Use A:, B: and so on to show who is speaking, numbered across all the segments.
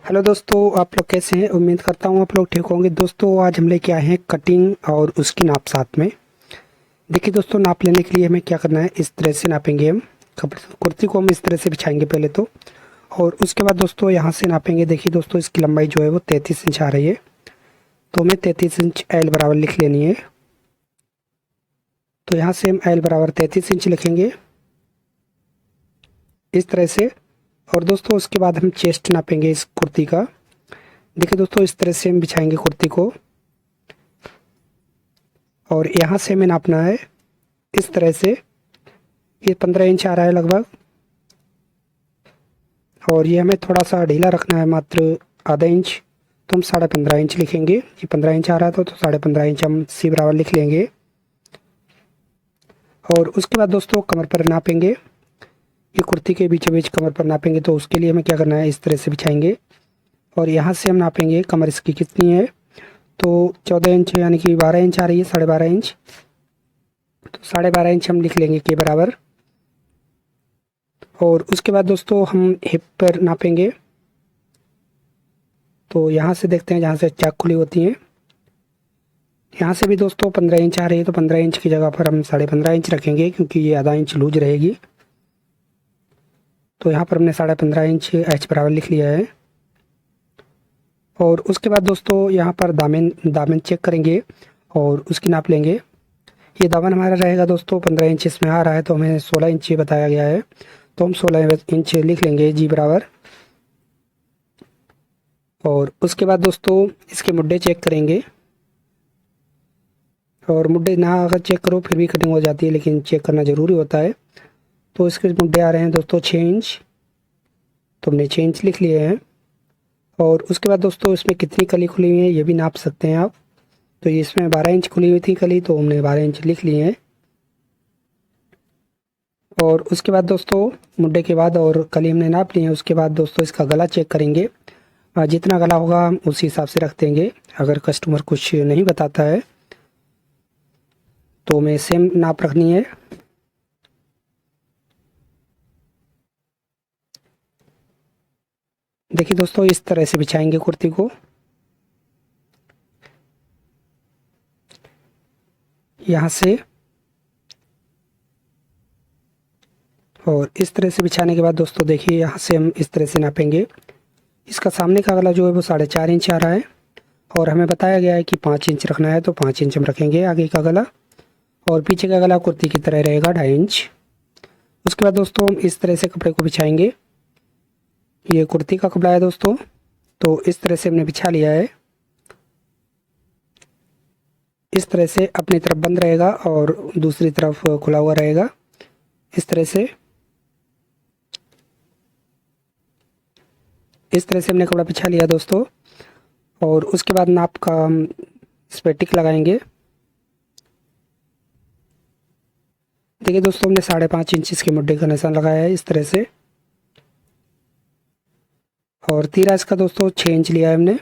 A: Hello दोस्तों, आप लोग कैसे हैं? उम्मीद करता हूँ आप लोग ठीक होंगे। दोस्तों आज हम लेके आए हैं कटिंग और उसकी नाप साथ में। देखिए दोस्तों, नाप लेने के लिए हमें क्या करना है, इस तरह से नापेंगे हम कपड़े। कुर्ती को हम इस तरह से बिछाएंगे पहले तो, और उसके बाद दोस्तों यहाँ से नापेंगे। देखिए दोस्तों, इसकी लंबाई जो है वो 33 इंच आ रही है, तो हमें 33 इंच एल बराबर लिख लेनी है। तो यहाँ से हम एल बराबर 33 इंच लिखेंगे इस तरह से। और दोस्तों उसके बाद हम चेस्ट नापेंगे इस कुर्ती का। देखिए दोस्तों, इस तरह से हम बिछाएंगे कुर्ती को, और यहाँ से हमें नापना है इस तरह से। ये 15 इंच आ रहा है लगभग, और ये हमें थोड़ा सा ढीला रखना है, मात्र आधा इंच। तो हम 15.5 इंच लिखेंगे। ये 15 इंच आ रहा था तो 15.5 इंच हम सी बराबर लिख लेंगे। और उसके बाद दोस्तों कमर पर नापेंगे, ये कुर्ती के बीचों बीच कमर पर नापेंगे। तो उसके लिए हमें क्या करना है, इस तरह से बिछाएंगे, और यहाँ से हम नापेंगे कमर इसकी कितनी है। तो 14 इंच यानी कि 12 इंच आ रही है, 12.5 इंच। तो 12.5 इंच हम लिख लेंगे के बराबर। और उसके बाद दोस्तों हम हिप पर नापेंगे। तो यहाँ से देखते हैं, जहाँ से चाक खुली होती है, यहाँ से भी दोस्तों 15 इंच आ रही है। तो 15 इंच की जगह पर हम 15.5 इंच रखेंगे, क्योंकि ये आधा इंच लूज रहेगी। तो यहाँ पर हमने 15.5 इंच एच बराबर लिख लिया है। और उसके बाद दोस्तों यहाँ पर दामन दामन चेक करेंगे और उसकी नाप लेंगे। ये दामन हमारा रहेगा दोस्तों 15 इंच इसमें आ रहा है, तो हमें 16 इंच बताया गया है, तो हम 16 इंच लिख लेंगे जी बराबर। और उसके बाद दोस्तों इसके मुड्डे चेक करेंगे, और मुड्डे ना अगर चेक करो फिर भी कटिंग हो जाती है, लेकिन चेक करना ज़रूरी होता है। तो इसके मुड्डे आ रहे हैं दोस्तों 6 इंच, तो हमने 6 इंच लिख लिए हैं। और उसके बाद दोस्तों इसमें कितनी कली खुली हुई है ये भी नाप सकते हैं आप। तो ये इसमें 12 इंच खुली हुई थी कली, तो हमने 12 इंच लिख लिए हैं। और उसके बाद दोस्तों मुड्डे के बाद और कली हमने नाप ली है। उसके बाद दोस्तों इसका गला चेक करेंगे। जितना गला होगा हम उसी हिसाब से रख देंगे। अगर कस्टमर कुछ नहीं बताता है तो हमें सेम नाप रखनी है। देखिए दोस्तों, इस तरह से बिछाएंगे कुर्ती को, यहाँ से। और इस तरह से बिछाने के बाद दोस्तों देखिए, यहाँ से हम इस तरह से नापेंगे। इसका सामने का गला जो है वो 4.5 इंच आ रहा है, और हमें बताया गया है कि 5 इंच रखना है, तो 5 इंच हम रखेंगे आगे का गला। और पीछे का गला कुर्ती की तरह रहेगा 2.5 इंच। उसके बाद दोस्तों हम इस तरह से कपड़े को बिछाएंगे। ये कुर्ती का कपड़ा है दोस्तों, तो इस तरह से हमने बिछा लिया है। इस तरह से अपनी तरफ बंद रहेगा और दूसरी तरफ खुला हुआ रहेगा, इस तरह से। इस तरह से हमने कपड़ा बिछा लिया दोस्तों। और उसके बाद नाप का हम इस पर टिक लगाएंगे। देखिए दोस्तों, हमने 5.5 इंच इसके मुड्डे का निशान लगाया है इस तरह से। और तीरा इसका दोस्तों 6 इंच लिया है हमने।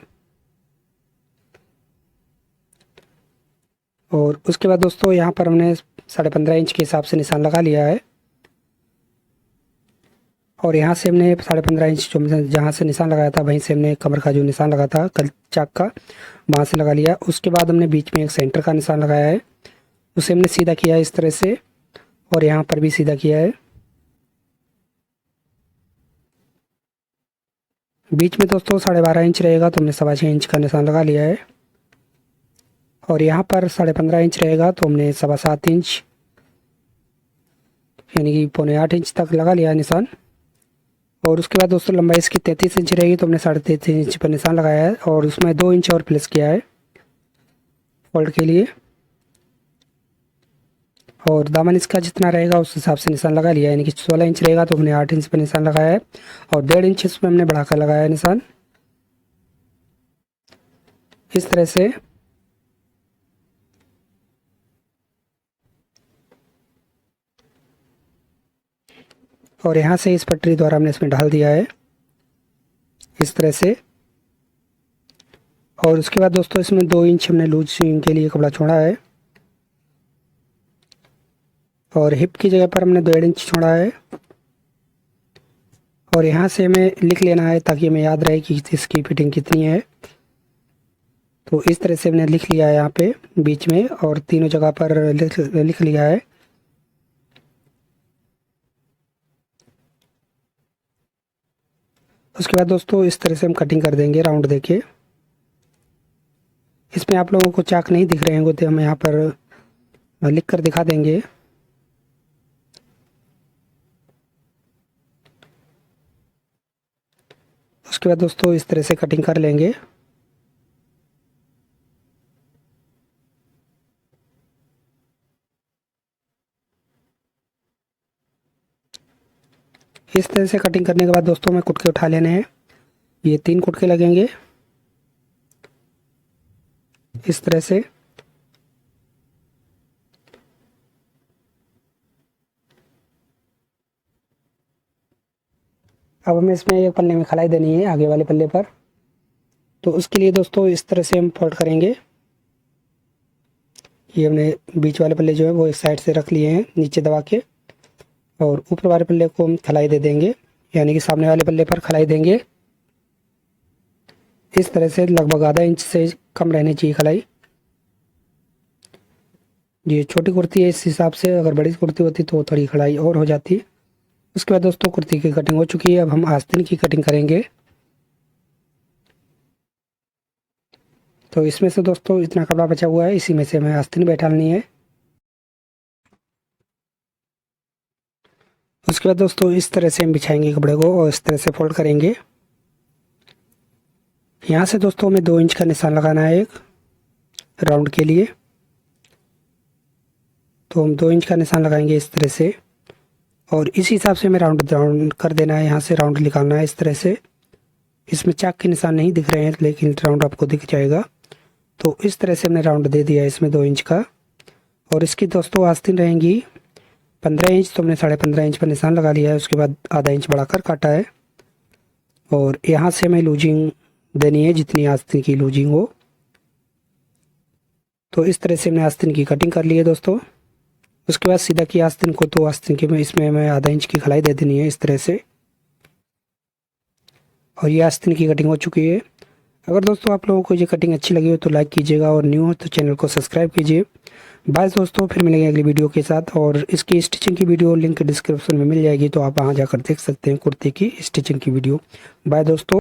A: और उसके बाद दोस्तों यहाँ पर हमने 15.5 इंच के हिसाब से निशान लगा लिया है। और यहाँ से हमने 15.5 इंच जो जहाँ से निशान लगाया था वहीं से हमने कमर का जो निशान लगा था कल चाक का, वहाँ से लगा लिया। उसके बाद हमने बीच में एक सेंटर का निशान लगाया है, उसे हमने सीधा किया है इस तरह से, और यहाँ पर भी सीधा किया है। बीच में दोस्तों 12.5 इंच रहेगा, तो हमने 6.25 इंच का निशान लगा लिया है। और यहाँ पर 15.5 इंच रहेगा, तो हमने 7.25 इंच यानी कि 7.25 इंच तक लगा लिया है निशान। और उसके बाद दोस्तों लंबाई इसकी 33 इंच रहेगी, तो हमने 33.5 इंच पर निशान लगाया है, और उसमें 2 इंच और प्लस किया है फोल्ड के लिए। और दामन इसका जितना रहेगा उस हिसाब से निशान लगा लिया है, यानी कि 16 इंच रहेगा तो हमने 8 इंच पर निशान लगाया है, और 1.5 इंच इसमें हमने बढ़ाकर लगाया है निशान इस तरह से। और यहाँ से इस पटरी द्वारा हमने इसमें ढाल दिया है इस तरह से। और उसके बाद दोस्तों इसमें 2 इंच हमने लूज स्विंग के लिए कपड़ा छोड़ा है, और हिप की जगह पर हमने 1.5 इंच छोड़ा है। और यहाँ से हमें लिख लेना है ताकि हमें याद रहे कि इसकी फिटिंग कितनी है। तो इस तरह से हमने लिख लिया है यहाँ पे बीच में, और तीनों जगह पर लिख लिया है। उसके बाद दोस्तों इस तरह से हम कटिंग कर देंगे राउंड देके। इसमें आप लोगों को चाक नहीं दिख रहे होंगे तो हम यहाँ पर लिख कर दिखा देंगे। उसके बाद दोस्तों इस तरह से कटिंग कर लेंगे। इस तरह से कटिंग करने के बाद दोस्तों हमें कुटके उठा लेने हैं। ये 3 कुटके लगेंगे इस तरह से। अब हमें इसमें एक पल्ले में खलाई देनी है, आगे वाले पल्ले पर। तो उसके लिए दोस्तों इस तरह से हम फोल्ड करेंगे। ये हमने बीच वाले पल्ले जो है वो एक साइड से रख लिए हैं नीचे दबा के, और ऊपर वाले पल्ले को हम खलाई दे देंगे, यानी कि सामने वाले पल्ले पर खलाई देंगे। इस तरह से लगभग आधा इंच से कम रहनी चाहिए खलाई। ये छोटी कुर्ती है इस हिसाब से, अगर बड़ी कुर्ती होती तो थोड़ी खलाई और हो जाती। उसके बाद दोस्तों कुर्ती की कटिंग हो चुकी है। अब हम आस्तीन की कटिंग करेंगे। तो इसमें से दोस्तों इतना कपड़ा बचा हुआ है, इसी में से हमें आस्तीन बैठानी है। उसके बाद दोस्तों इस तरह से हम बिछाएंगे कपड़े को और इस तरह से फोल्ड करेंगे। यहाँ से दोस्तों हमें 2 इंच का निशान लगाना है एक राउंड के लिए। तो हम 2 इंच का निशान लगाएंगे इस तरह से, और इस हिसाब से हमें राउंड कर देना है। यहाँ से राउंड निकालना है इस तरह से। इसमें चाक के निशान नहीं दिख रहे हैं लेकिन राउंड आपको दिख जाएगा। तो इस तरह से हमने राउंड दे दिया है इसमें 2 इंच का। और इसकी दोस्तों आस्तीन रहेंगी 15 इंच, तो हमने 15.5 इंच पर निशान लगा लिया है। उसके बाद आधा इंच बढ़ाकर काटा है, और यहाँ से हमें लूजिंग देनी है जितनी आस्तीन की लूजिंग हो। तो इस तरह से हमने आस्तीन की कटिंग कर ली है दोस्तों। उसके बाद सीधा की आस्तीन को, तो आस्तीन की में इसमें हमें आधा इंच की खलाई दे देनी है इस तरह से। और ये आस्तीन की कटिंग हो चुकी है। अगर दोस्तों आप लोगों को ये कटिंग अच्छी लगी हो तो लाइक कीजिएगा, और न्यू हो तो चैनल को सब्सक्राइब कीजिए। बाय दोस्तों, फिर मिलेंगे अगली वीडियो के साथ। और इसकी स्टिचिंग की वीडियो लिंक डिस्क्रिप्शन में मिल जाएगी, तो आप वहाँ जाकर देख सकते हैं कुर्ती की स्टिचिंग की वीडियो। बाय दोस्तों।